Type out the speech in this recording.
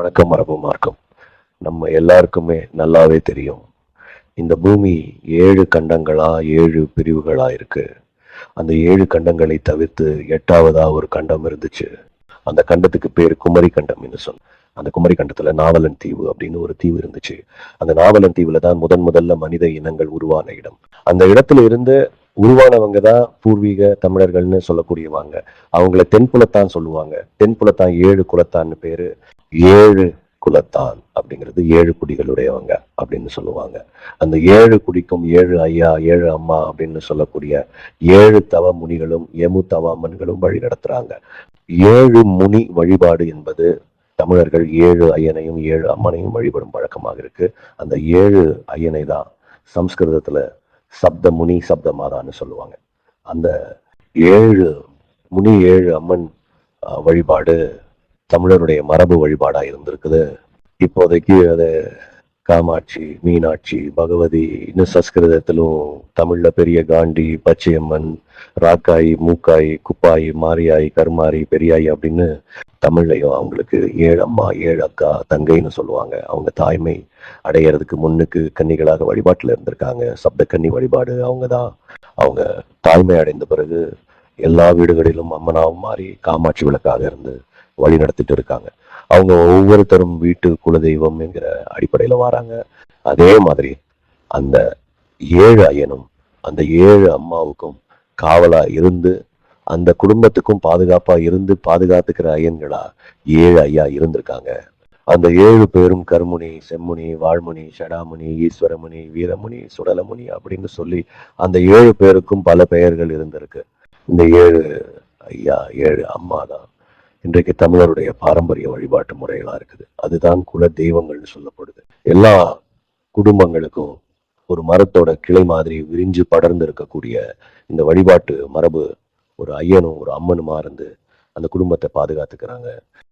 வணக்கம் மரபு மார்க்கம். நம்ம எல்லாருக்குமே நல்லாவே தெரியும், இந்த பூமி 7 கண்டங்களா 7 பிரிவுகளா இருக்கு. அந்த 7 கண்டங்களை தவிர்த்து 8வதா ஒரு கண்டம் இருந்துச்சு. அந்த கண்டத்துக்கு பேர் குமரி கண்டம் என்று சொன்ன. அந்த குமரி கண்டத்துல நாவலன் தீவு அப்படின்னு ஒரு தீவு இருந்துச்சு. அந்த நாவலன் தீவுல தான் முதல்ல மனித இனங்கள் உருவான இடம். அந்த இடத்துல இருந்து உருவானவங்க தான் பூர்வீக தமிழர்கள்னு சொல்லக்கூடியவாங்க. அவங்கள தென்புலத்தான் சொல்லுவாங்க. தென்புலத்தான் 7 குலத்தான்னு பேரு. 7 குலத்தான் அப்படிங்கிறது 7 குடிகளுடையவங்க அப்படின்னு சொல்லுவாங்க. அந்த 7 குடிக்கும் 7 ஐயா 7 அம்மா அப்படின்னு சொல்லக்கூடிய 7 தவ முனிகளும் எமு தவாமன்களும் வழி நடத்துறாங்க. 7 முனி வழிபாடு என்பது தமிழர்கள் 7 ஐயனையும் 7 அம்மனையும் வழிபடும் வழக்கமாக இருக்கு. அந்த 7 ஐயனை தான் சம்ஸ்கிருதத்துல சப்த முனி சப்த மாதான்னு சொல்லுவாங்க. அந்த 7 முனி 7 அம்மன் வழிபாடு தமிழருடைய மரபு வழிபாடா இருந்திருக்குது. இப்போதைக்கு அது காமாட்சி, மீனாட்சி, பகவதி, இன்னும் சம்ஸ்கிருதத்திலும் தமிழ்ல பெரிய காண்டி, பச்சையம்மன், ராக்காயி, மூக்காயி, குப்பாயி, மாரியாய், கருமாரி, பெரியாய் அப்படின்னு தமிழ்லையும் அவங்களுக்கு 7 அம்மா 7 அக்கா தங்கைன்னு சொல்லுவாங்க. அவங்க தாய்மை அடையிறதுக்கு முன்னுக்கு கன்னிகளாக வழிபாட்டுல இருந்திருக்காங்க. சப்த கன்னி வழிபாடு அவங்க தான். அவங்க தாய்மை அடைந்த பிறகு எல்லா வீடுகளிலும் அம்மனாவும் மாறி காமாட்சி விளக்காக இருந்து வழி நடத்திட்டு இருக்காங்க. அவங்க ஒவ்வொருத்தரும் வீட்டு குலதெய்வம் என்கிற அடிப்படையில வராங்க. அதே மாதிரி அந்த 7 ஐயனும் அந்த 7 அம்மாவுக்கும் காவலா இருந்து அந்த குடும்பத்துக்கும் பாதுகாப்பா இருந்து பாதுகாத்துக்கிற ஐயன்களா 7 ஐயா இருந்திருக்காங்க. அந்த 7 பேரும் கருமுனி, செம்முனி, வாழ்முனி, ஷடாமுனி, ஈஸ்வரமுனி, வீரமுனி, சுடலமுனி அப்படின்னு சொல்லி அந்த 7 பேருக்கும் பல பெயர்கள் இருந்திருக்கு. இந்த 7 ஐயா 7 அம்மா தான் இன்றைக்கு தமிழருடைய பாரம்பரிய வழிபாட்டு முறைகளா இருக்குது. அதுதான் குல தெய்வங்கள்னு சொல்லப்படுது. எல்லா குடும்பங்களுக்கும் ஒரு மரத்தோட கிளை மாதிரி விரிஞ்சு படர்ந்து இருக்கக்கூடிய இந்த வழிபாட்டு மரபு ஒரு ஐயனும் ஒரு அம்மனுமா இருந்து அந்த குடும்பத்தை பாதுகாத்துக்கிறாங்க.